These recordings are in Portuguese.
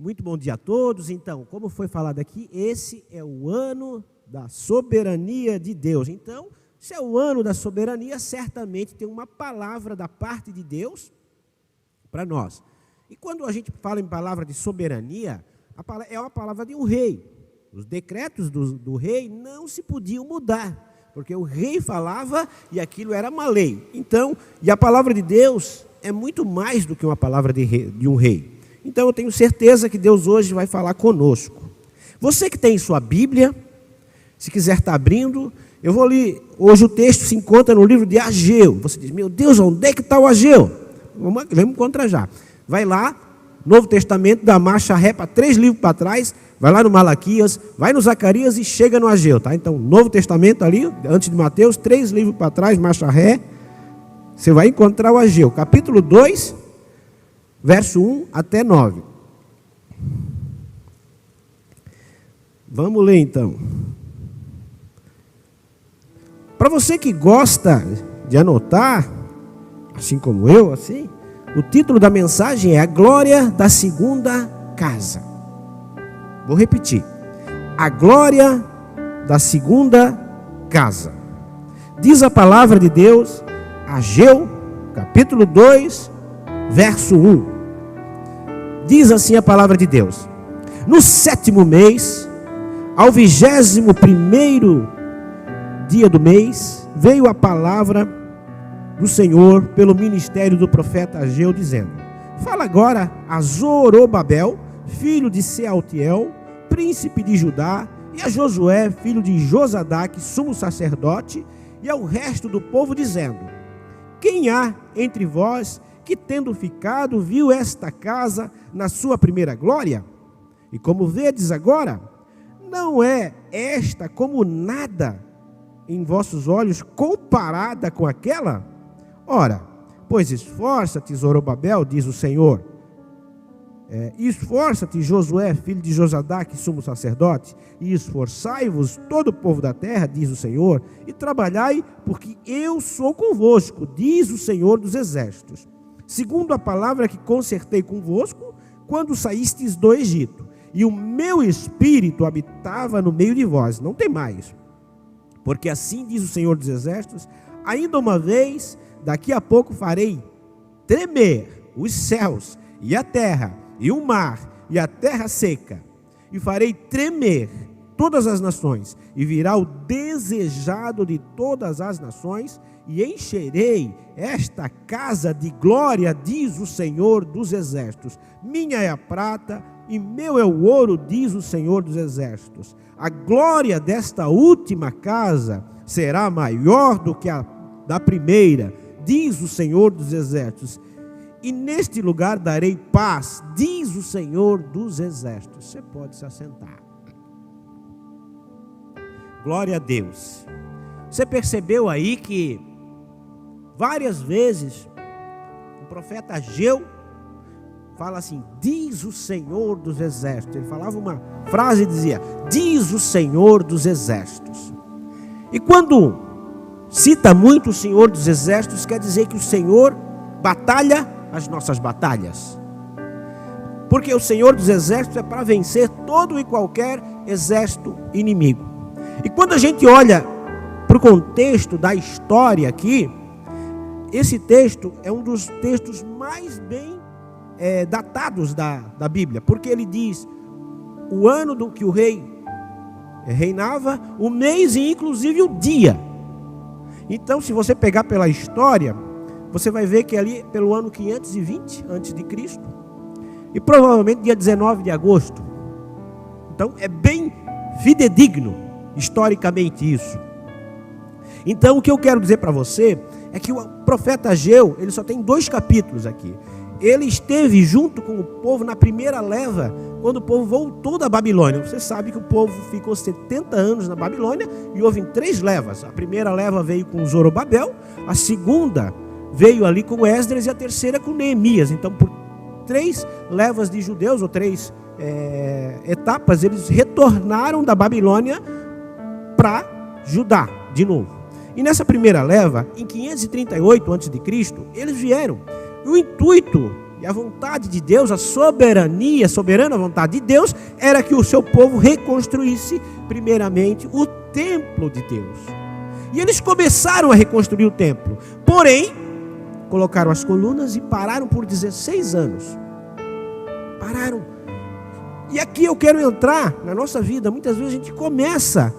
Muito bom dia a todos. Então, como foi falado aqui, esse é o ano da soberania de Deus. Então, se é o ano da soberania, certamente tem uma palavra da parte de Deus para nós. E quando a gente fala em palavra de soberania, é uma palavra de um rei. Os decretos do rei não se podiam mudar, porque o rei falava e aquilo era uma lei. Então, e a palavra de Deus é muito mais do que uma palavra de um rei. Então eu tenho certeza que Deus hoje vai falar conosco. Você que tem sua Bíblia, se quiser estar abrindo, eu vou ler. Hoje o texto se encontra no livro de Ageu. Você diz, meu Deus, onde é que está o Ageu? Vamos encontrar já. Vai lá, Novo Testamento, dá marcha ré para 3 livros para trás, vai lá no Malaquias, vai no Zacarias e chega no Ageu, tá? Então, Novo Testamento ali, antes de Mateus, 3 livros para trás, marcha ré, você vai encontrar o Ageu, capítulo 2, verso 1 até 9. Vamos ler então. Para você que gosta de anotar, assim como eu, assim, o título da mensagem é A Glória da Segunda Casa. Vou repetir. A Glória da Segunda Casa. Diz a palavra de Deus, Ageu, capítulo 2, verso 1. Diz assim a palavra de Deus: no 7º mês, ao 21º dia do mês, veio a palavra do Senhor pelo ministério do profeta Ageu, dizendo: fala agora a Zorobabel, filho de Sealtiel, príncipe de Judá, e a Josué, filho de Josadaque, sumo sacerdote, e ao resto do povo, dizendo: quem há entre vós que, tendo ficado, viu esta casa na sua primeira glória? E como vedes agora, não é esta como nada em vossos olhos comparada com aquela? Ora, pois esforça-te, Zorobabel, diz o Senhor, esforça-te, Josué, filho de Josadaque, sumo sacerdote, e esforçai-vos todo o povo da terra, diz o Senhor, e trabalhai, porque eu sou convosco, diz o Senhor dos exércitos, segundo a palavra que concertei convosco, quando saístes do Egito, e o meu espírito habitava no meio de vós. Não temais, porque assim diz o Senhor dos exércitos, ainda uma vez, daqui a pouco farei tremer os céus e a terra, e o mar, e a terra seca, e farei tremer todas as nações, e virá o desejado de todas as nações, e encherei esta casa de glória, diz o Senhor dos exércitos. Minha é a prata, e meu é o ouro, diz o Senhor dos exércitos. A glória desta última casa será maior do que a da primeira, diz o Senhor dos exércitos. E neste lugar darei paz, diz o Senhor dos exércitos. Você pode se assentar. Glória a Deus. Você percebeu aí que várias vezes o profeta Ageu fala assim, diz o Senhor dos exércitos. Ele falava uma frase e dizia, diz o Senhor dos exércitos. E quando cita muito o Senhor dos exércitos, quer dizer que o Senhor batalha as nossas batalhas. Porque o Senhor dos exércitos é para vencer todo e qualquer exército inimigo. E quando a gente olha para o contexto da história aqui, esse texto é um dos textos mais bem datados da Bíblia, porque ele diz o ano do que o rei reinava, o mês e inclusive o dia. Então, se você pegar pela história, você vai ver que ali pelo ano 520 a.C. e provavelmente dia 19 de agosto. Então, é bem fidedigno historicamente isso. Então, o que eu quero dizer para você é que o profeta Ageu, ele só tem 2 capítulos aqui. Ele esteve junto com o povo na primeira leva, quando o povo voltou da Babilônia. Você sabe que o povo ficou 70 anos na Babilônia e houve 3 levas. A primeira leva veio com Zorobabel, a segunda veio ali com Esdras e a terceira com Neemias. Então, por 3 levas de judeus, ou 3 etapas, eles retornaram da Babilônia para Judá de novo. E nessa primeira leva, em 538 a.C., eles vieram. O intuito E a vontade de Deus, a soberana vontade de Deus, era que o seu povo reconstruísse primeiramente o templo de Deus. E eles começaram a reconstruir o templo. Porém, colocaram as colunas e pararam por 16 anos. Pararam. E aqui eu quero entrar na nossa vida. Muitas vezes a gente começa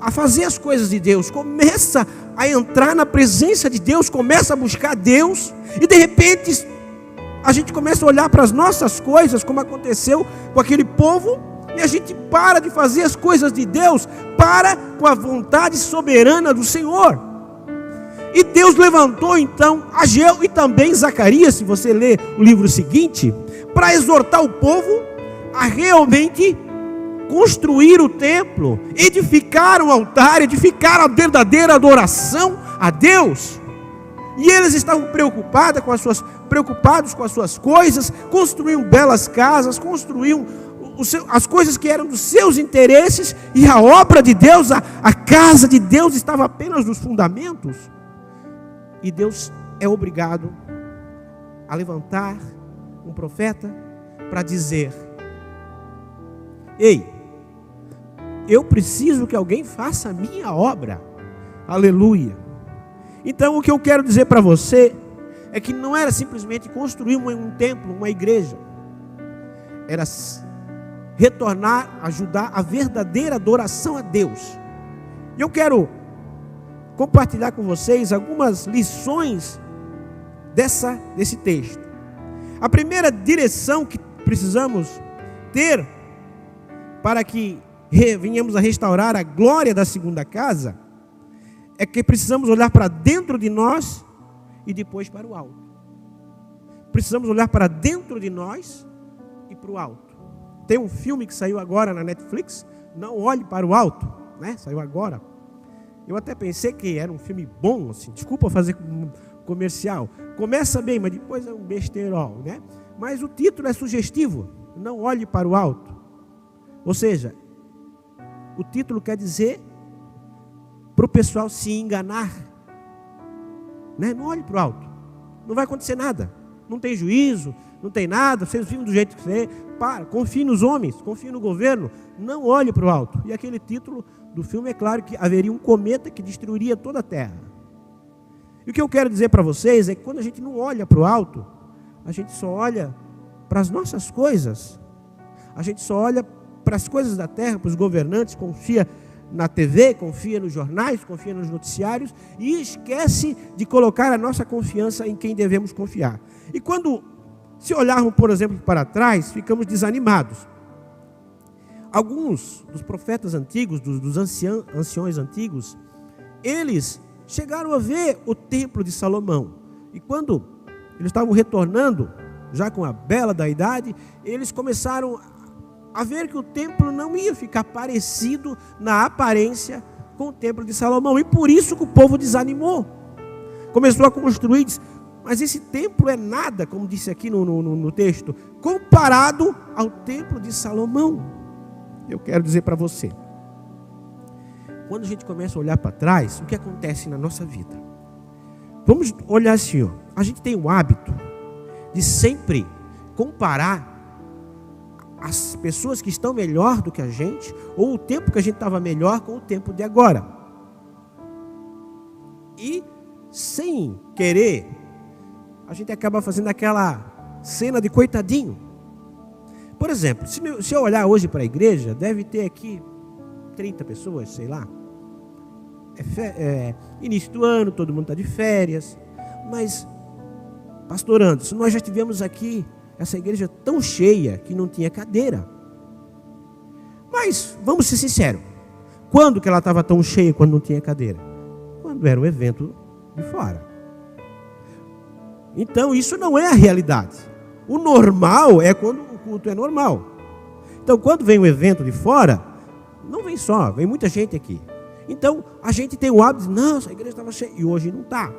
a fazer as coisas de Deus, começa a entrar na presença de Deus, começa a buscar Deus, e de repente a gente começa a olhar para as nossas coisas, como aconteceu com aquele povo, e a gente para de fazer as coisas de Deus, para com a vontade soberana do Senhor. E Deus levantou então Ageu e também Zacarias, se você ler o livro seguinte, para exortar o povo a realmente construir o templo, edificar o altar, edificar a verdadeira adoração a Deus. E eles estavam preocupados com as suas coisas, construíam belas casas, construíam as coisas que eram dos seus interesses, e a obra de Deus, a casa de Deus estava apenas nos fundamentos. E Deus é obrigado a levantar um profeta para dizer: ei, eu preciso que alguém faça a minha obra. Aleluia. Então o que eu quero dizer para você é que não era simplesmente construir um templo, uma igreja. Era retornar, ajudar a verdadeira adoração a Deus. E eu quero compartilhar com vocês algumas lições desse texto. A primeira direção que precisamos ter para que venhamos a restaurar a glória da segunda casa é que precisamos olhar para dentro de nós e depois para o alto. Precisamos olhar para dentro de nós e para o alto. Tem um filme que saiu agora na Netflix, Não Olhe para o Alto, né? Saiu agora. Eu até pensei que era um filme bom, assim, desculpa fazer comercial. Começa bem, mas depois é um besterol, né? Mas o título é sugestivo, Não Olhe para o Alto. Ou seja, o título quer dizer para o pessoal se enganar, né? Não olhe para o alto, não vai acontecer nada, não tem juízo, não tem nada, vocês vivem do jeito que você confie nos homens, confie no governo, não olhe para o alto. E aquele título do filme, é claro que haveria um cometa que destruiria toda a terra. E o que eu quero dizer para vocês é que quando a gente não olha para o alto, a gente só olha para as nossas coisas, a gente só olha para as coisas da terra, para os governantes, confia na TV, confia nos jornais, confia nos noticiários e esquece de colocar a nossa confiança em quem devemos confiar. E quando, se olharmos, por exemplo, para trás, ficamos desanimados. Alguns dos profetas antigos, dos anciões antigos, eles chegaram a ver o templo de Salomão. E quando eles estavam retornando, já com a bela da idade, eles começaram a ver que o templo não ia ficar parecido na aparência com o templo de Salomão. E por isso que o povo desanimou. Começou a construir, disse, mas esse templo é nada, como disse aqui no texto, comparado ao templo de Salomão. Eu quero dizer para você, quando a gente começa a olhar para trás, o que acontece na nossa vida? Vamos olhar assim, ó. A gente tem o hábito de sempre comparar as pessoas que estão melhor do que a gente, ou o tempo que a gente estava melhor com o tempo de agora. E, sem querer, a gente acaba fazendo aquela cena de coitadinho. Por exemplo, se eu olhar hoje para a igreja, deve ter aqui 30 pessoas, sei lá. Início do ano, todo mundo está de férias. Mas, pastor Anderson, nós já tivemos aqui essa igreja tão cheia que não tinha cadeira. Mas, vamos ser sinceros, quando que ela estava tão cheia quando não tinha cadeira? Quando era um evento de fora. Então, isso não é a realidade. O normal é quando o culto é normal. Então, quando vem um evento de fora, não vem só, vem muita gente aqui. Então, a gente tem o hábito de, não, essa igreja estava cheia, e hoje não está.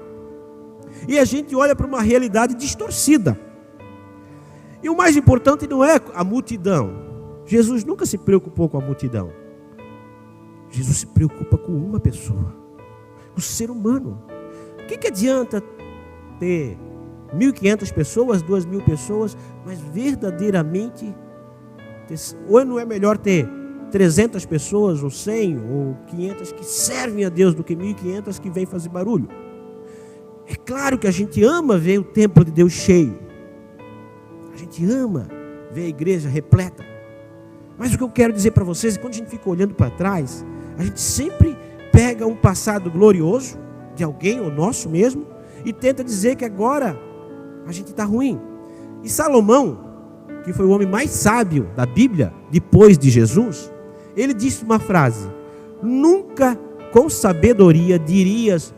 E a gente olha para uma realidade distorcida. E o mais importante não é a multidão. Jesus nunca se preocupou com a multidão. Jesus se preocupa com uma pessoa, o ser humano. O que adianta ter 1.500 pessoas, 2.000 pessoas, mas verdadeiramente, ou não é melhor ter 300 pessoas, ou 100, ou 500 que servem a Deus do que 1.500 que vêm fazer barulho? É claro que a gente ama ver o templo de Deus cheio, a gente ama ver a igreja repleta, mas o que eu quero dizer para vocês é que quando a gente fica olhando para trás, a gente sempre pega um passado glorioso de alguém, ou nosso mesmo, e tenta dizer que agora a gente está ruim. E Salomão, que foi o homem mais sábio da Bíblia, depois de Jesus, ele disse uma frase: nunca com sabedoria dirias,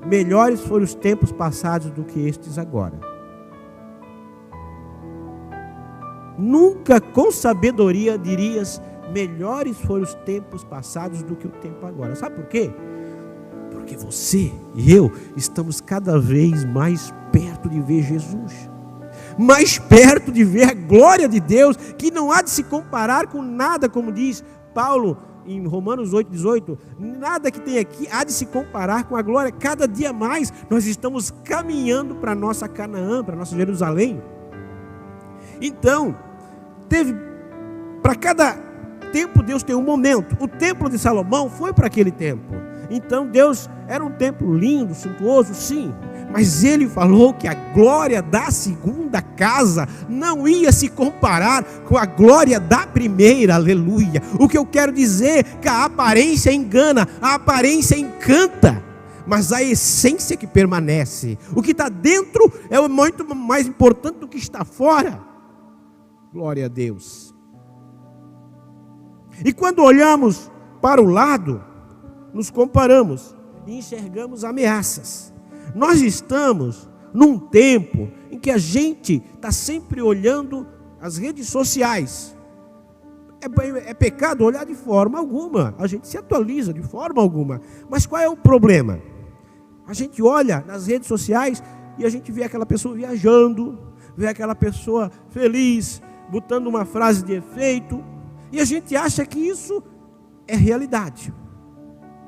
melhores foram os tempos passados do que estes agora. Nunca com sabedoria dirias, melhores foram os tempos passados do que o tempo agora. Sabe por quê? Porque você e eu estamos cada vez mais perto de ver Jesus, mais perto de ver a glória de Deus, que não há de se comparar com nada, como diz Paulo em Romanos 8,18, nada que tem aqui há de se comparar com a glória. Cada dia mais nós estamos caminhando para a nossa Canaã, para a nossa Jerusalém. Então, para cada tempo Deus tem um momento. O templo de Salomão foi para aquele tempo. Então Deus era um templo lindo, suntuoso, sim, mas ele falou que a glória da segunda casa não ia se comparar com a glória da primeira, aleluia. O que eu quero dizer é que a aparência engana, a aparência encanta, mas a essência que permanece, o que está dentro é muito mais importante do que está fora. Glória a Deus. E quando olhamos para o lado, nos comparamos e enxergamos ameaças. Nós estamos num tempo em que a gente está sempre olhando as redes sociais. É pecado olhar de forma alguma, a gente se atualiza de forma alguma. Mas qual é o problema? A gente olha nas redes sociais e a gente vê aquela pessoa viajando, vê aquela pessoa feliz, botando uma frase de efeito, e a gente acha que isso é realidade.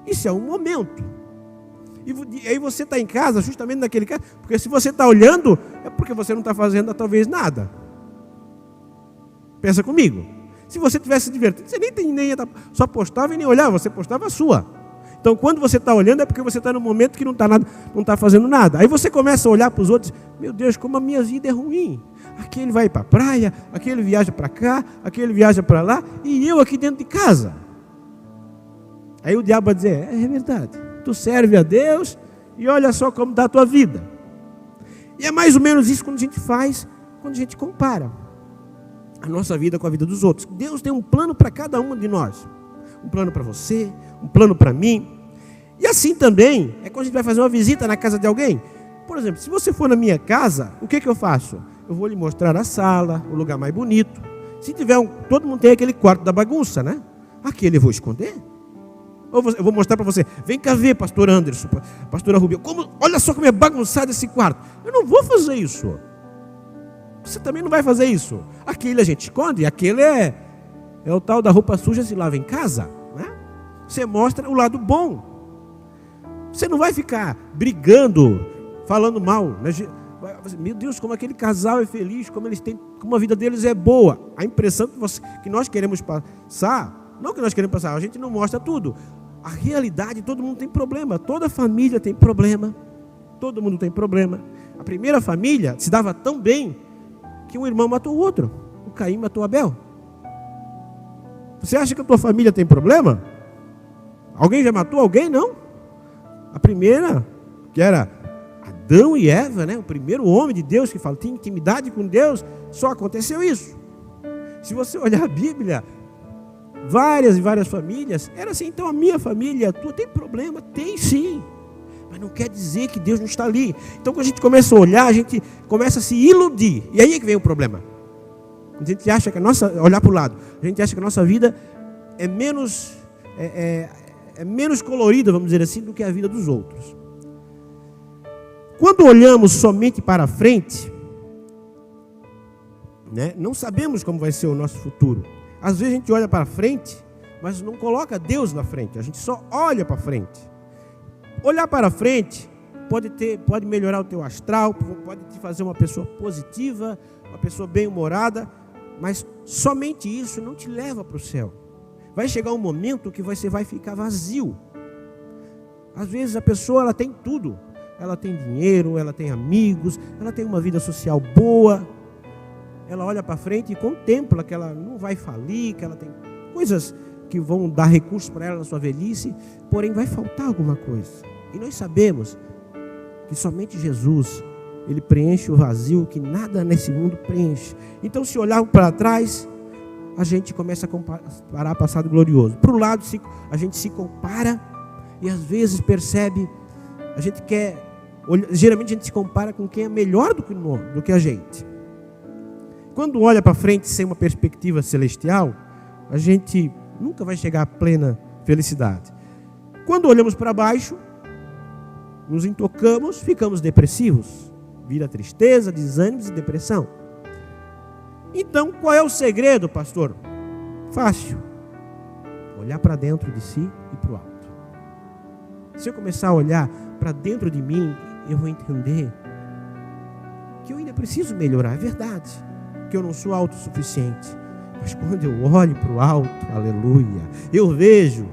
Isso é um momento. E aí você está em casa, justamente naquele caso, porque se você está olhando, é porque você não está fazendo talvez nada. Pensa comigo. Se você tivesse se divertindo, você nem só postava e nem olhava, você postava a sua. Então quando você está olhando é porque você está num momento que não está fazendo nada. Aí você começa a olhar para os outros, meu Deus, como a minha vida é ruim. Aquele vai para a praia, aquele viaja para cá, aquele viaja para lá, e eu aqui dentro de casa. Aí o diabo vai dizer, é verdade, tu serve a Deus e olha só como está a tua vida. E é mais ou menos isso quando a gente faz, quando a gente compara a nossa vida com a vida dos outros. Deus tem um plano para cada um de nós. Um plano para você, um plano para mim. E assim também é quando a gente vai fazer uma visita na casa de alguém. Por exemplo, se você for na minha casa, o que eu faço? Eu vou lhe mostrar a sala, o lugar mais bonito. Se tiver todo mundo tem aquele quarto da bagunça, né? Aquele eu vou esconder. Ou eu vou mostrar para você, vem cá ver, pastor Anderson, pastora Rubio, olha só como é bagunçado esse quarto. Eu não vou fazer isso. Você também não vai fazer isso. Aquele a gente esconde, aquele é o tal da roupa suja se lava em casa, né? Você mostra o lado bom. Você não vai ficar brigando, falando mal, né? Meu Deus, como aquele casal é feliz, como a vida deles é boa. A impressão que nós queremos passar, não que nós queremos passar, a gente não mostra tudo. A realidade, todo mundo tem problema, toda família tem problema, todo mundo tem problema. A primeira família se dava tão bem que um irmão matou o outro. O Caim matou Abel. Você acha que a tua família tem problema? Alguém já matou alguém? Não. A primeira, que era Adão e Eva, né? O primeiro homem de Deus que fala, tinha intimidade com Deus, só aconteceu isso. Se você olhar a Bíblia, várias e várias famílias, era assim. Então a minha família, a tua, tem problema? Tem sim, mas não quer dizer que Deus não está ali. Então quando a gente começa a olhar, a gente começa a se iludir, e aí é que vem o problema. A gente acha que olhar para o lado, a gente acha que a nossa vida é menos colorida, vamos dizer assim, do que a vida dos outros. Quando olhamos somente para frente, né, não sabemos como vai ser o nosso futuro. Às vezes a gente olha para frente, mas não coloca Deus na frente. A gente só olha para frente. Olhar para frente pode melhorar o teu astral, pode te fazer uma pessoa positiva, uma pessoa bem-humorada, mas somente isso não te leva para o céu. Vai chegar um momento que você vai ficar vazio. Às vezes a pessoa ela tem tudo, ela tem dinheiro, ela tem amigos, ela tem uma vida social boa, ela olha para frente e contempla que ela não vai falir, que ela tem coisas que vão dar recursos para ela na sua velhice, porém vai faltar alguma coisa. E nós sabemos que somente Jesus, Ele preenche o vazio que nada nesse mundo preenche. Então, se olharmos para trás, a gente começa a comparar passado glorioso. Para o lado, a gente se compara e às vezes percebe, geralmente a gente se compara com quem é melhor do que a gente. Quando olha para frente sem uma perspectiva celestial, a gente nunca vai chegar à plena felicidade. Quando olhamos para baixo, nos intocamos, ficamos depressivos. Vira tristeza, desânimo e depressão. Então, qual é o segredo, pastor? Fácil. Olhar para dentro de si e para o alto. Se eu começar a olhar para dentro de mim, eu vou entender que eu ainda preciso melhorar. É verdade que eu não sou autossuficiente. Mas quando eu olho para o alto, aleluia, eu vejo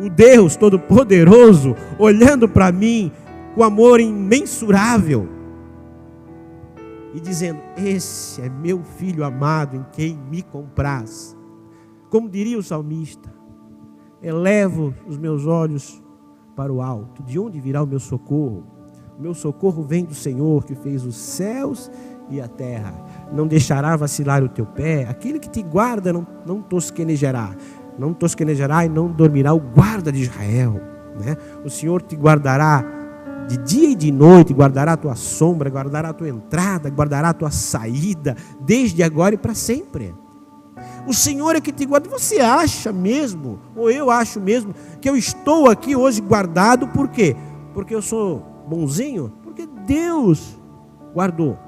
o Deus Todo-Poderoso olhando para mim com amor imensurável e dizendo: esse é meu filho amado em quem me compraz. Como diria o salmista: elevo os meus olhos para o alto, de onde virá o meu socorro? O meu socorro vem do Senhor que fez os céus e a terra. Não deixará vacilar o teu pé, aquele que te guarda não tosquenejará e não dormirá o guarda de Israel, né? O Senhor te guardará de dia e de noite, guardará a tua sombra, guardará a tua entrada, guardará a tua saída, desde agora e para sempre. O Senhor é que te guarda. Você acha mesmo, ou eu acho mesmo, que eu estou aqui hoje guardado, por quê? Porque eu sou bonzinho? Porque Deus guardou.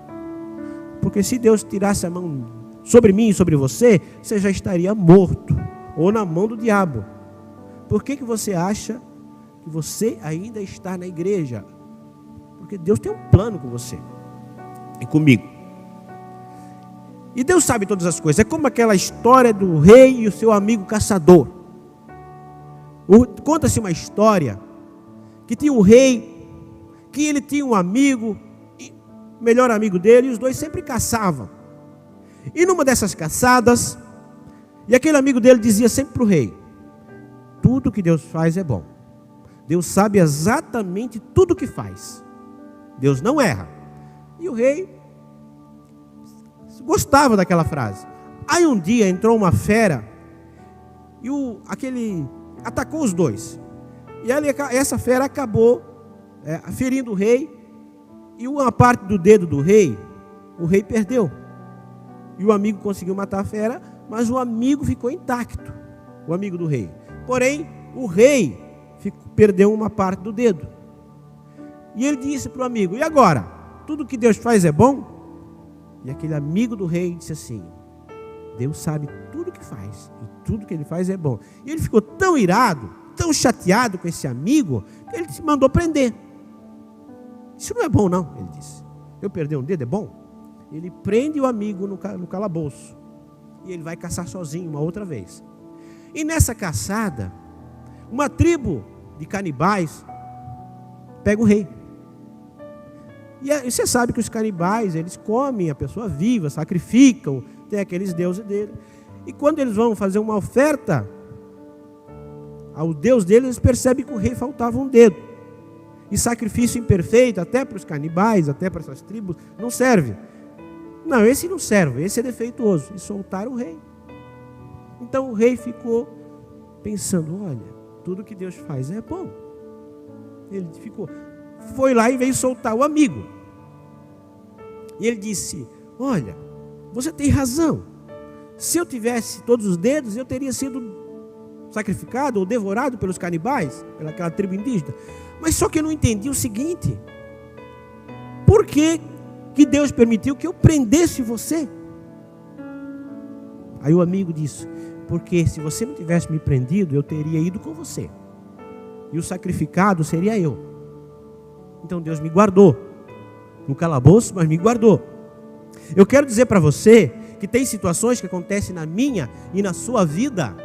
Porque se Deus tirasse a mão sobre mim e sobre você, você já estaria morto, ou na mão do diabo. Por que você acha que você ainda está na igreja? Porque Deus tem um plano com você e comigo. E Deus sabe todas as coisas. É como aquela história do rei e o seu amigo caçador. Conta-se uma história que tinha um rei, que ele tinha um amigo, melhor amigo dele, e os dois sempre caçavam. E numa dessas caçadas, e aquele amigo dele dizia sempre para o rei: tudo que Deus faz é bom. Deus sabe exatamente tudo o que faz. Deus não erra. E o rei gostava daquela frase. Aí um dia entrou uma fera e aquele atacou os dois. E essa fera acabou ferindo o rei. E uma parte do dedo do rei, o rei perdeu. E o amigo conseguiu matar a fera, mas o amigo ficou intacto, o amigo do rei. Porém, o rei perdeu uma parte do dedo. E ele disse para o amigo: e agora? Tudo que Deus faz é bom? E aquele amigo do rei disse assim: Deus sabe tudo o que faz, e tudo que Ele faz é bom. E ele ficou tão irado, tão chateado com esse amigo, que ele se mandou prender. Isso não é bom não, ele disse. Eu perder um dedo é bom? Ele prende o amigo no calabouço. E ele vai caçar sozinho uma outra vez. E nessa caçada, uma tribo de canibais pega o rei. E você sabe que os canibais, eles comem a pessoa viva, sacrificam, tem aqueles deuses dele. E quando eles vão fazer uma oferta ao deus deles, eles percebem que o rei faltava um dedo. E sacrifício imperfeito, até para os canibais, até para essas tribos, não serve. Não, esse não serve, esse é defeituoso. E soltaram o rei. Então o rei ficou pensando: olha, tudo que Deus faz é bom. Ele foi lá e veio soltar o amigo. E ele disse: olha, você tem razão. Se eu tivesse todos os dedos, eu teria sido sacrificado ou devorado pelos canibais, pelaquela tribo indígena. Mas só que eu não entendi o seguinte: por que Deus permitiu que eu prendesse você? Aí o amigo disse: porque se você não tivesse me prendido, eu teria ido com você, e o sacrificado seria eu. Então Deus me guardou no calabouço, mas me guardou. Eu quero dizer para você que tem situações que acontecem na minha e na sua vida,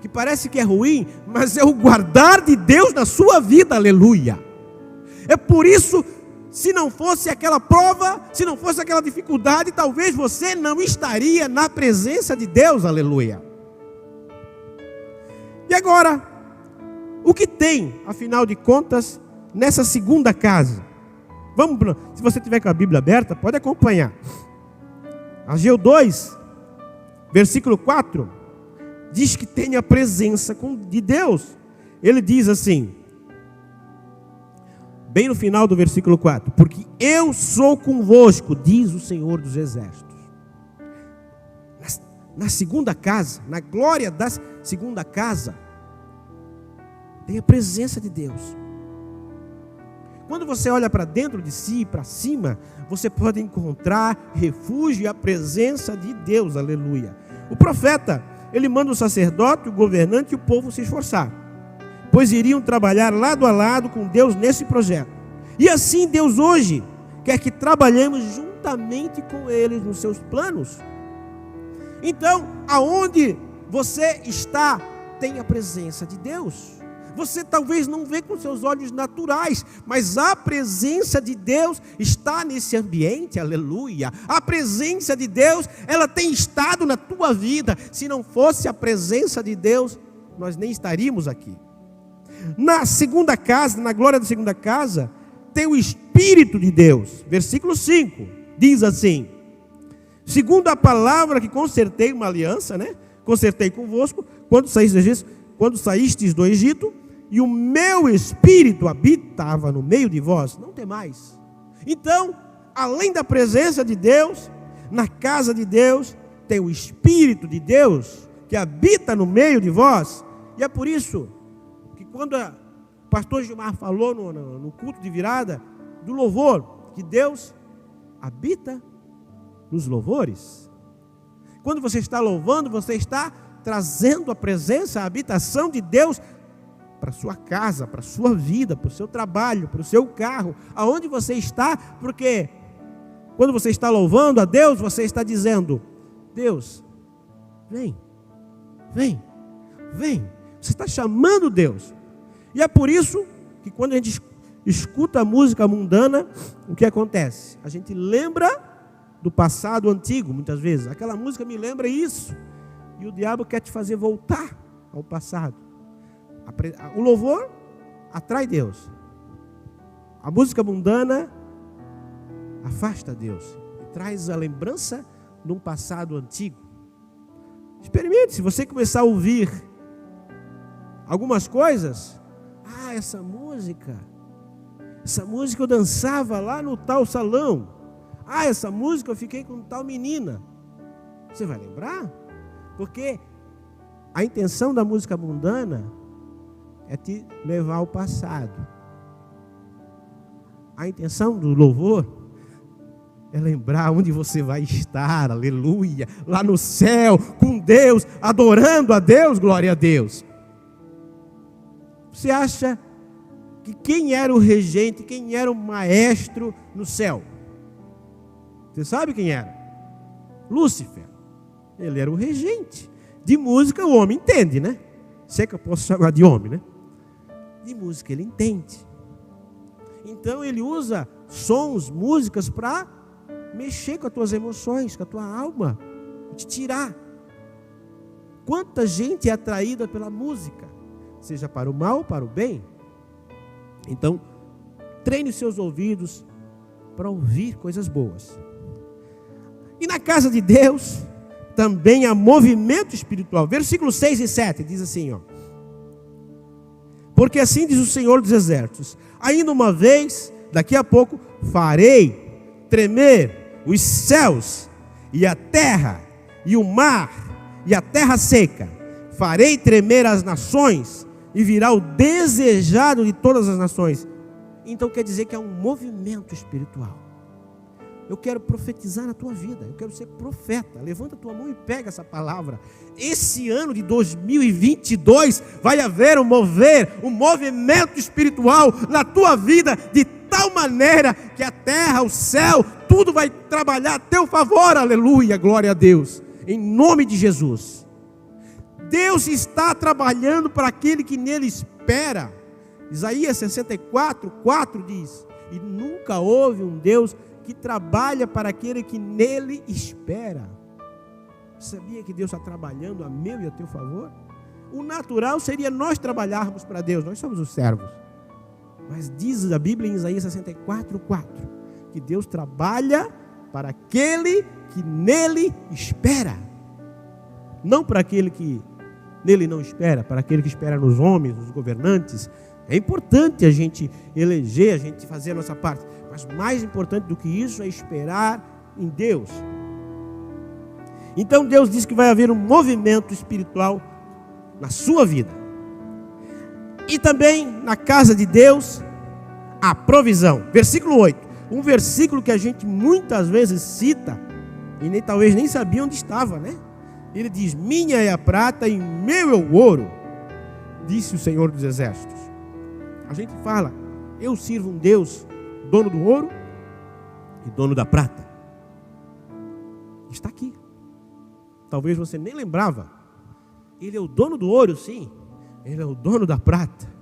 que parece que é ruim, mas é o guardar de Deus na sua vida, aleluia. É por isso, se não fosse aquela prova, se não fosse aquela dificuldade, talvez você não estaria na presença de Deus, aleluia. E agora, o que tem, afinal de contas, nessa segunda casa? Vamos, se você tiver com a Bíblia aberta, pode acompanhar. Ageu 2, versículo 4, diz que tem a presença de Deus. Ele diz assim, bem no final do versículo 4, porque eu sou convosco, diz o Senhor dos Exércitos. Na segunda casa, na glória da segunda casa, tem a presença de Deus. Quando você olha para dentro de si, para cima, você pode encontrar refúgio e a presença de Deus, aleluia. O profeta, ele manda o sacerdote, o governante e o povo se esforçar, pois iriam trabalhar lado a lado com Deus nesse projeto. E assim Deus hoje quer que trabalhemos juntamente com eles nos seus planos. Então, aonde você está, tem a presença de Deus. Você talvez não vê com seus olhos naturais, mas a presença de Deus está nesse ambiente, aleluia. A presença de Deus, ela tem estado na tua vida. Se não fosse a presença de Deus, nós nem estaríamos aqui. Na segunda casa, na glória da segunda casa, tem o Espírito de Deus. Versículo 5, diz assim: segundo a palavra que concertei uma aliança, concertei convosco, quando saístes do Egito, e o meu Espírito habitava no meio de vós, não temais. Então, além da presença de Deus, na casa de Deus, tem o Espírito de Deus, que habita no meio de vós. E é por isso, que quando o pastor Gilmar falou no culto de virada, do louvor, que Deus habita nos louvores. Quando você está louvando, você está trazendo a presença, a habitação de Deus para a sua casa, para a sua vida, para o seu trabalho, para o seu carro, aonde você está, porque quando você está louvando a Deus, você está dizendo: Deus, vem, vem, vem. Você está chamando Deus. E é por isso que quando a gente escuta a música mundana, o que acontece? A gente lembra do passado antigo, muitas vezes. Aquela música me lembra isso. E o diabo quer te fazer voltar ao passado. O louvor atrai Deus. A música mundana afasta Deus e traz a lembrança de um passado antigo. Experimente, se você começar a ouvir algumas coisas, essa música eu dançava lá no tal salão. Essa música eu fiquei com tal menina. Você vai lembrar? Porque a intenção da música mundana é te levar ao passado. A intenção do louvor é lembrar onde você vai estar, aleluia, lá no céu, com Deus, adorando a Deus, glória a Deus. Você acha que quem era o regente, quem era o maestro no céu? Você sabe quem era? Lúcifer. Ele era o regente. De música o homem entende, né? Sei que eu posso chamar de homem, né? De música ele entende. Então ele usa sons, músicas para mexer com as tuas emoções, com a tua alma, te tirar. Quanta gente é atraída pela música, seja para o mal, para o bem. Então, treine os seus ouvidos para ouvir coisas boas. E na casa de Deus também há movimento espiritual. Versículos 6 e 7 diz assim, porque assim diz o Senhor dos Exércitos: ainda uma vez, daqui a pouco, farei tremer os céus e a terra e o mar e a terra seca. Farei tremer as nações e virá o desejado de todas as nações. Então quer dizer que é um movimento espiritual. Eu quero profetizar na tua vida. Eu quero ser profeta. Levanta a tua mão e pega essa palavra. Esse ano de 2022 vai haver um movimento espiritual na tua vida de tal maneira que a terra, o céu, tudo vai trabalhar a teu favor. Aleluia, glória a Deus. Em nome de Jesus. Deus está trabalhando para aquele que nele espera. Isaías 64:4 diz: e nunca houve um Deus que trabalha para aquele que nele espera. Sabia que Deus está trabalhando a meu e a teu favor? O natural seria nós trabalharmos para Deus, nós somos os servos. Mas diz a Bíblia em Isaías 64:4 que Deus trabalha para aquele que nele espera. Não para aquele que nele não espera, para aquele que espera nos homens, nos governantes. É importante a gente eleger, a gente fazer a nossa parte. Mas mais importante do que isso é esperar em Deus. Então Deus diz que vai haver um movimento espiritual na sua vida. E também na casa de Deus, a provisão. Versículo 8. Um versículo que a gente muitas vezes cita e talvez nem sabia onde estava, né? Ele diz: minha é a prata e meu é o ouro, disse o Senhor dos Exércitos. A gente fala: eu sirvo um Deus dono do ouro e dono da prata. Está aqui. Talvez você nem lembrava. Ele é o dono do ouro, sim. Ele é o dono da prata.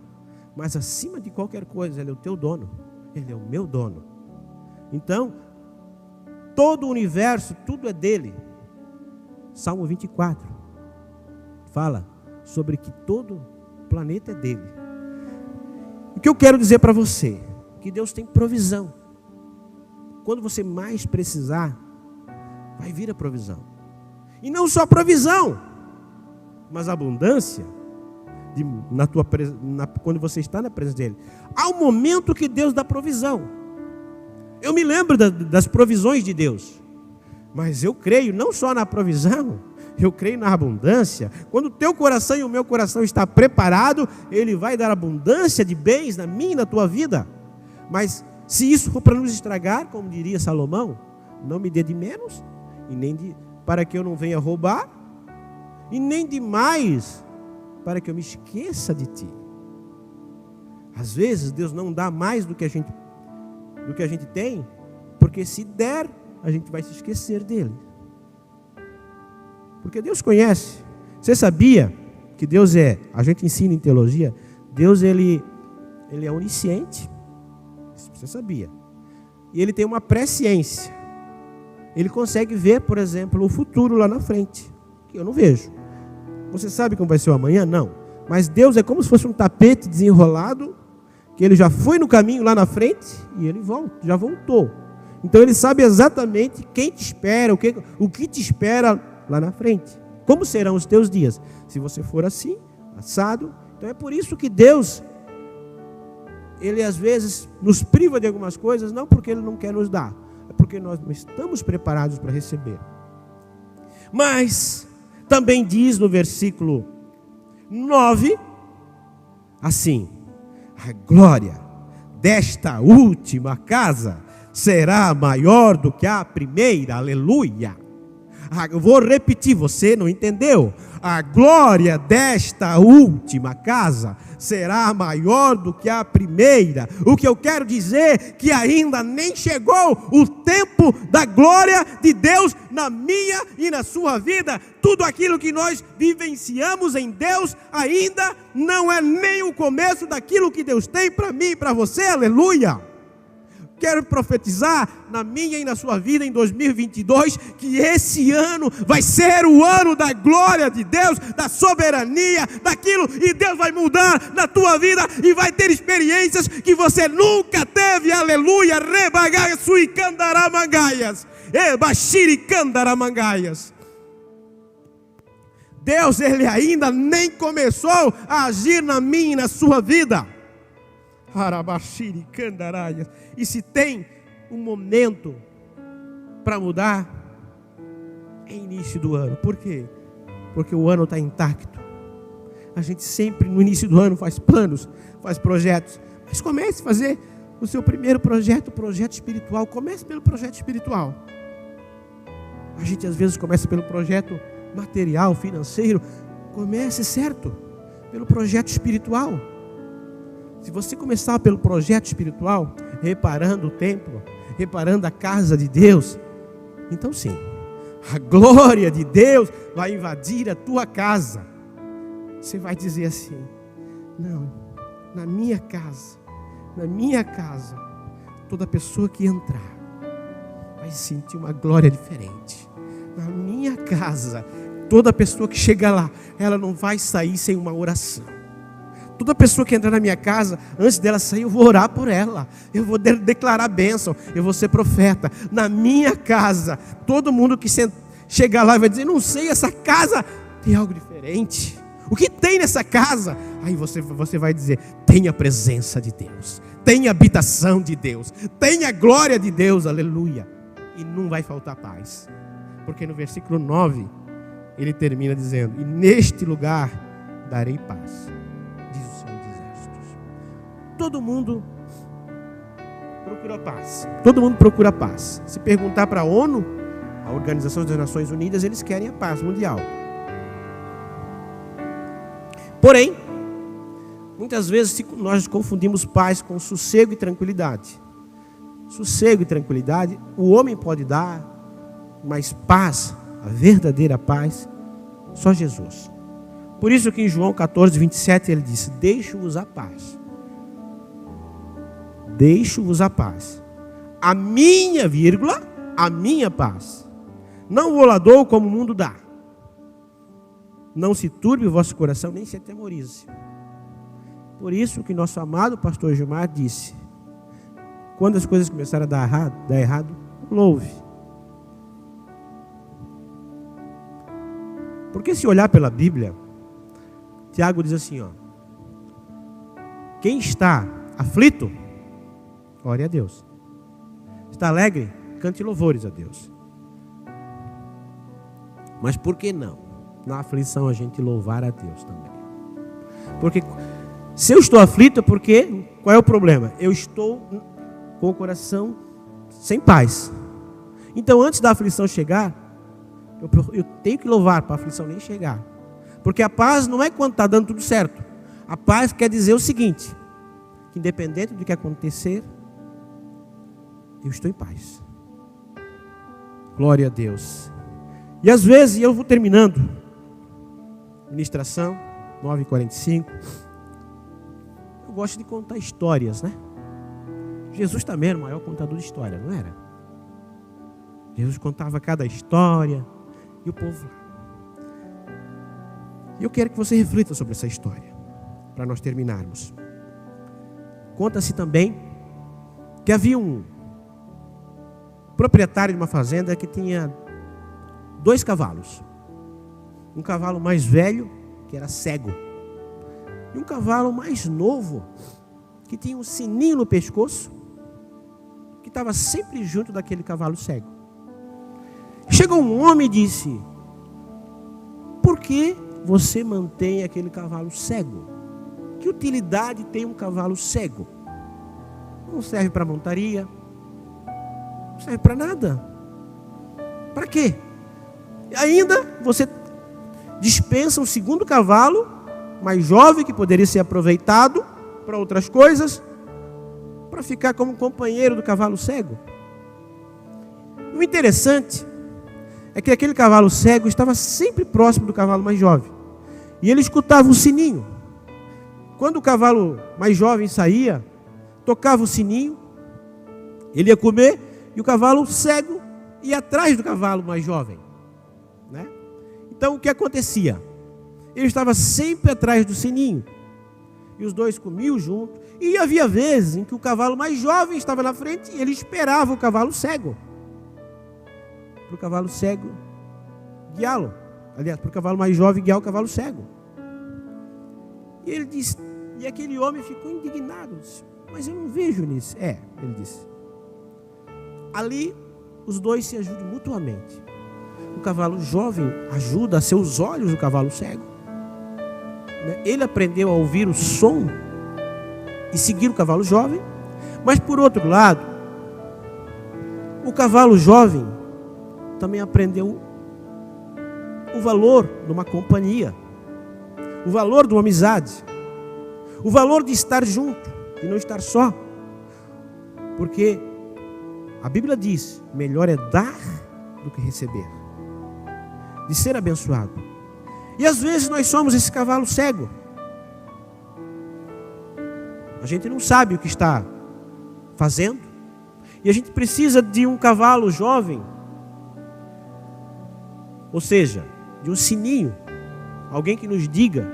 Mas acima de qualquer coisa, Ele é o teu dono. Ele é o meu dono. Então, todo o universo, tudo é dele. Salmo 24 fala sobre que todo o planeta é dele. O que eu quero dizer para você? Que Deus tem provisão. Quando você mais precisar, vai vir a provisão. E não só provisão, mas abundância quando você está na presença dele. Há um momento que Deus dá provisão. Eu me lembro das provisões de Deus. Mas eu creio não só na provisão, eu creio na abundância. Quando o teu coração e o meu coração está preparado, Ele vai dar abundância de bens na minha e na tua vida. Mas se isso for para nos estragar, como diria Salomão, não me dê de menos, e nem para que eu não venha roubar, e nem de mais, para que eu me esqueça de ti. Às vezes Deus não dá mais do que a gente tem, porque se der, a gente vai se esquecer dele. Porque Deus conhece. Você sabia que Deus a gente ensina em teologia, Deus ele é onisciente. Isso você sabia. E ele tem uma presciência. Ele consegue ver, por exemplo, o futuro lá na frente, que eu não vejo. Você sabe como vai ser o amanhã? Não. Mas Deus é como se fosse um tapete desenrolado, que ele já foi no caminho lá na frente e ele já voltou. Então ele sabe exatamente quem te espera, o que te espera lá na frente. Como serão os teus dias? Se você for assim, assado. Então é por isso que Deus, Ele às vezes nos priva de algumas coisas, não porque Ele não quer nos dar, é porque nós não estamos preparados para receber. Mas também diz no versículo 9, assim: a glória desta última casa será maior do que a primeira. Aleluia. Eu vou repetir, você não entendeu? A glória desta última casa será maior do que a primeira. O que eu quero dizer que ainda nem chegou o tempo da glória de Deus na minha e na sua vida. Tudo aquilo que nós vivenciamos em Deus ainda não é nem o começo daquilo que Deus tem para mim e para você. Aleluia. Quero profetizar na minha e na sua vida em 2022, que esse ano vai ser o ano da glória de Deus, da soberania, daquilo, e Deus vai mudar na tua vida, e vai ter experiências que você nunca teve. Aleluia. Rebagaias, suicandaramangaias, ebaxiricandaramangaias. Deus, Ele ainda nem começou a agir na minha e na sua vida. E se tem um momento para mudar, é início do ano. Por quê? Porque o ano está intacto. A gente sempre no início do ano faz planos, faz projetos, mas comece a fazer o seu primeiro projeto, o projeto espiritual. Comece pelo projeto espiritual. A gente às vezes começa pelo projeto material, financeiro. Comece, certo, pelo projeto espiritual. Se você começar pelo projeto espiritual, reparando o templo, reparando a casa de Deus, então sim, a glória de Deus vai invadir a tua casa. Você vai dizer assim: não, na minha casa, toda pessoa que entrar vai sentir uma glória diferente. Na minha casa, toda pessoa que chegar lá, ela não vai sair sem uma oração. Toda pessoa que entrar na minha casa, antes dela sair, eu vou orar por ela. Eu vou declarar bênção. Eu vou ser profeta. Na minha casa, todo mundo que chegar lá vai dizer: não sei, essa casa tem algo diferente. O que tem nessa casa? Aí você vai dizer: tem a presença de Deus, tem a habitação de Deus, tem a glória de Deus, aleluia. E não vai faltar paz. Porque no versículo 9, ele termina dizendo: e neste lugar darei paz, diz o Senhor dos Exércitos. Todo mundo procura paz. Todo mundo procura paz. Se perguntar para a ONU, a Organização das Nações Unidas, eles querem a paz mundial. Porém, muitas vezes nós confundimos paz com sossego e tranquilidade. Sossego e tranquilidade o homem pode dar, mas paz, a verdadeira paz, só Jesus. Por isso que em João 14, 27 ele disse: deixo-vos a paz. Deixo-vos a paz. A minha, a minha paz. Não vou lá dou como o mundo dá. Não se turbe o vosso coração, nem se atemorize. Por isso que nosso amado pastor Gilmar disse: quando as coisas começarem a dar errado, louve. Porque se olhar pela Bíblia, Tiago diz assim, ó: quem está aflito, ore a Deus. Está alegre, cante louvores a Deus. Mas por que não? Na aflição a gente louvar a Deus também. Porque se eu estou aflito é porque, qual é o problema? Eu estou com o coração sem paz. Então antes da aflição chegar, eu tenho que louvar para a aflição nem chegar. Porque a paz não é quando está dando tudo certo. A paz quer dizer o seguinte: que independente do que acontecer, eu estou em paz. Glória a Deus. E às vezes, eu vou terminando, ministração 9h45, eu gosto de contar histórias, né? Jesus também era o maior contador de história, não era? Jesus contava cada história e o povo lá. E eu quero que você reflita sobre essa história, para nós terminarmos. Conta-se também que havia um proprietário de uma fazenda que tinha 2 cavalos. Um cavalo mais velho, que era cego, e um cavalo mais novo, que tinha um sininho no pescoço, que estava sempre junto daquele cavalo cego. Chegou um homem e disse: por que você mantém aquele cavalo cego? Que utilidade tem um cavalo cego? Não serve para montaria, não serve para nada. Para quê? E ainda você dispensa um segundo cavalo, mais jovem, que poderia ser aproveitado para outras coisas, para ficar como companheiro do cavalo cego. O interessante é que aquele cavalo cego estava sempre próximo do cavalo mais jovem. E ele escutava o sininho. Quando o cavalo mais jovem saía, tocava o sininho, ele ia comer, e o cavalo cego ia atrás do cavalo mais jovem, né? Então o que acontecia? Ele estava sempre atrás do sininho, e os dois comiam junto. E havia vezes em que o cavalo mais jovem estava na frente e ele esperava o cavalo cego, para o cavalo cego guiá-lo. Aliás, para o cavalo mais jovem guiar o cavalo cego. E ele disse, e aquele homem ficou indignado, disse: mas eu não vejo nisso. Ele disse, ali os dois se ajudam mutuamente. O cavalo jovem ajuda a ser os olhos do cavalo cego. Ele aprendeu a ouvir o som e seguir o cavalo jovem, Mas por outro lado, o cavalo jovem também aprendeu o valor de uma companhia, o valor de uma amizade, o valor de estar junto e não estar só. Porque a Bíblia diz, melhor é dar do que receber, de ser abençoado. E às vezes nós somos esse cavalo cego. A gente não sabe o que está fazendo. E a gente precisa de um cavalo jovem, ou seja, de um sininho, alguém que nos diga,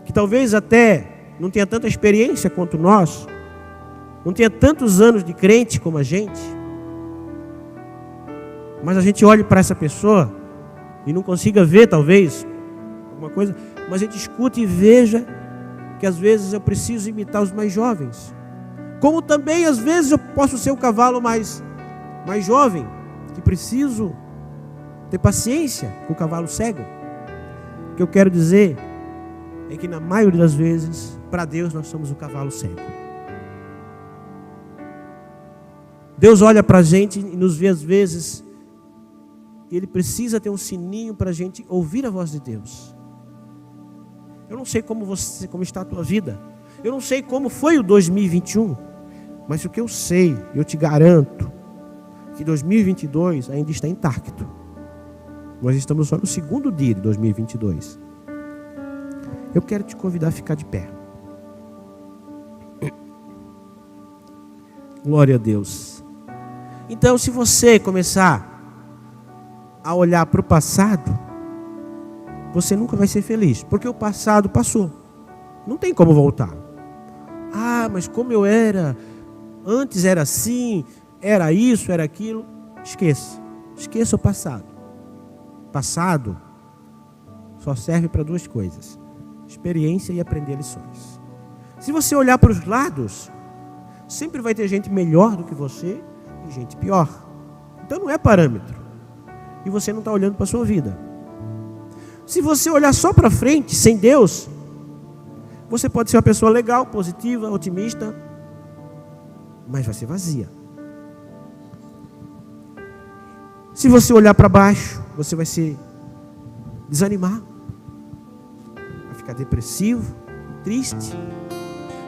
que talvez até não tenha tanta experiência quanto nós, não tenha tantos anos de crente como a gente, mas a gente olhe para essa pessoa e não consiga ver talvez alguma coisa, mas a gente escute e veja que às vezes eu preciso imitar os mais jovens, como também às vezes eu posso ser o cavalo mais jovem, que preciso ter paciência com o cavalo cego. O que eu quero dizer é que na maioria das vezes, para Deus nós somos o cavalo cego. Deus olha para a gente e nos vê às vezes, e Ele precisa ter um sininho para a gente ouvir a voz de Deus. Eu não sei como está a tua vida, eu não sei como foi o 2021, mas o que eu sei, eu te garanto, que 2022 ainda está intacto. Nós estamos só no segundo dia de 2022. Eu quero te convidar a ficar de pé. Glória a Deus. Então, se você começar a olhar para o passado, você nunca vai ser feliz, porque o passado passou. Não tem como voltar. Ah, mas como eu era, antes era assim, era isso, era aquilo. Esqueça. Esqueça o passado. Passado só serve para duas coisas: experiência e aprender lições. Se você olhar para os lados, sempre vai ter gente melhor do que você e gente pior. Então não é parâmetro. E você não está olhando para a sua vida. Se você olhar só para frente, sem Deus, você pode ser uma pessoa legal, positiva, otimista, mas vai ser vazia. Se você olhar para baixo, você vai se desanimar, vai ficar depressivo, triste.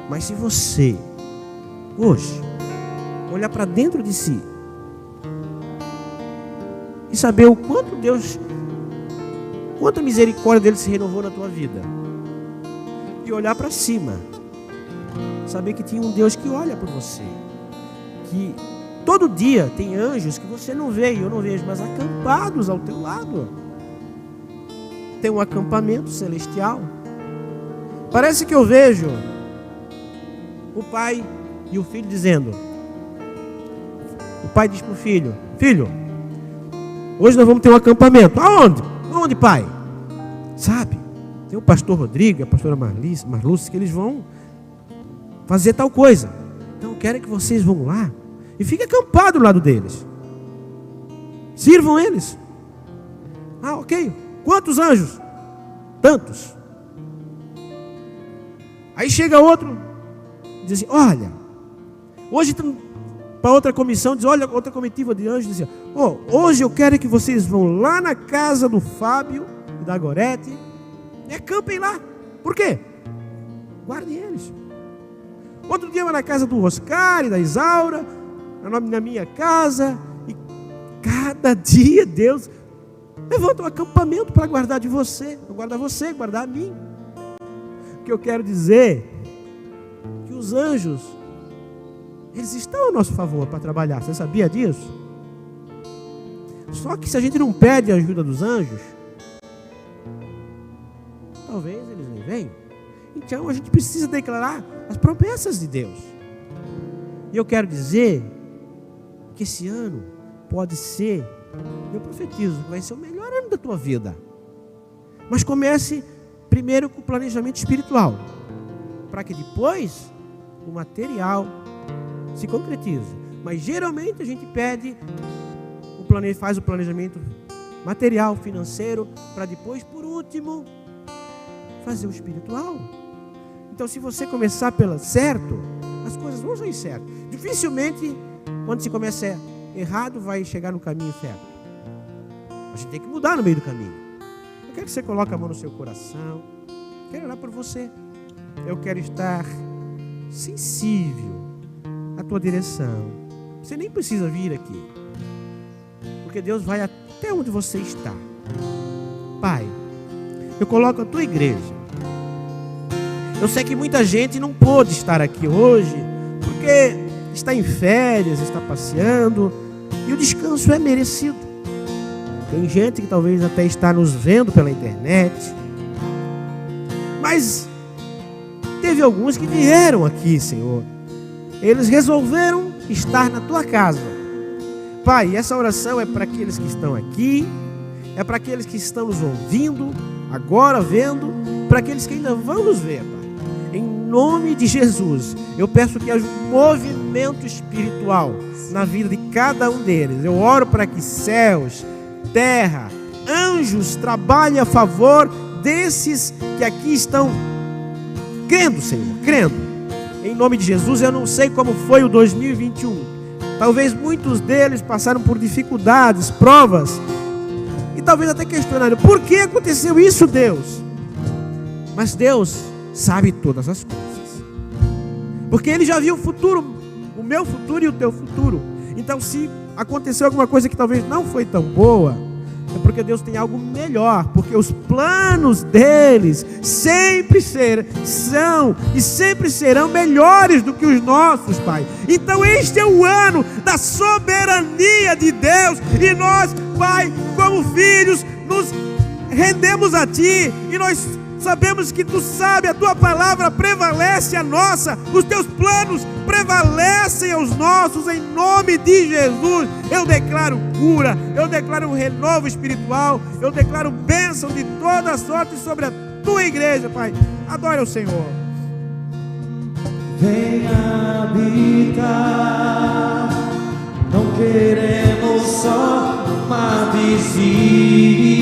Mas se você, hoje, olhar para dentro de si e saber o quanto Deus, quanta misericórdia dele se renovou na tua vida, e olhar para cima, saber que tinha um Deus que olha por você, que todo dia tem anjos que você não vê e eu não vejo, mas acampados ao teu lado. Tem um acampamento celestial. Parece que eu vejo o pai e o filho dizendo, o pai diz para o filho: filho, hoje nós vamos ter um acampamento. Aonde? Aonde, pai? Sabe, tem o pastor Rodrigo e a pastora Marluce, que eles vão fazer tal coisa. Então eu quero que vocês vão lá e fiquem acampados do lado deles. Sirvam eles. Ah, ok. Quantos anjos? Tantos. Aí chega outro, diz assim: olha, hoje para outra comissão, diz, olha, outra comitiva de anjos, dizia: hoje eu quero que vocês vão lá na casa do Fábio e da Gorete e acampem lá. Por quê? Guardem eles. Outro dia eu na casa do Oscar e da Isaura, na minha casa, e cada dia Deus levanta um acampamento para guardar de você, guardar você, guardar a mim. O que eu quero dizer é que os anjos, eles estão a nosso favor para trabalhar. Você sabia disso? Só que se a gente não pede a ajuda dos anjos, talvez eles nem venham. Então a gente precisa declarar as promessas de Deus. E eu quero dizer que esse ano pode ser, eu profetizo, vai ser o melhor ano da tua vida. Mas comece primeiro com o planejamento espiritual, para que depois o material se concretize. Mas geralmente a gente pede, faz o planejamento material, financeiro, para depois, por último, fazer o espiritual. Então, se você começar pelo certo, as coisas vão sair certas. Dificilmente, quando se começa errado, vai chegar no caminho certo. A gente tem que mudar no meio do caminho. Eu quero que você coloque a mão no seu coração. Eu quero orar por você. Eu quero estar sensível à tua direção. Você nem precisa vir aqui, porque Deus vai até onde você está. Pai, eu coloco a tua igreja. Eu sei que muita gente não pôde estar aqui hoje, porque está em férias, está passeando, e o descanso é merecido. Tem gente que talvez até está nos vendo pela internet, mas teve alguns que vieram aqui, Senhor. Eles resolveram estar na tua casa. Pai, essa oração é para aqueles que estão aqui, é para aqueles que estão nos ouvindo, agora vendo, para aqueles que ainda vão nos ver, Pai. Em nome de Jesus, eu peço que haja um movimento espiritual na vida de cada um deles. Eu oro para que céus, terra, anjos trabalhem a favor desses que aqui estão crendo, Senhor, crendo. Em nome de Jesus, eu não sei como foi o 2021. Talvez muitos deles passaram por dificuldades, provas, e talvez até questionaram: por que aconteceu isso, Deus? Mas Deus sabe todas as coisas, porque Ele já viu o futuro, o meu futuro e o teu futuro. Então, se aconteceu alguma coisa que talvez não foi tão boa, é porque Deus tem algo melhor, porque os planos deles sempre são e sempre serão melhores do que os nossos, Pai. Então este é o ano da soberania de Deus, e nós, Pai, como filhos, nos rendemos a Ti, e nós sabemos que Tu sabe, a Tua palavra prevalece a nossa, os Teus planos prevalecem aos nossos. Em nome de Jesus, eu declaro cura, eu declaro um renovo espiritual, eu declaro bênção de toda sorte sobre a Tua igreja, Pai. Adore o Senhor. Venha habitar, não queremos só uma visita.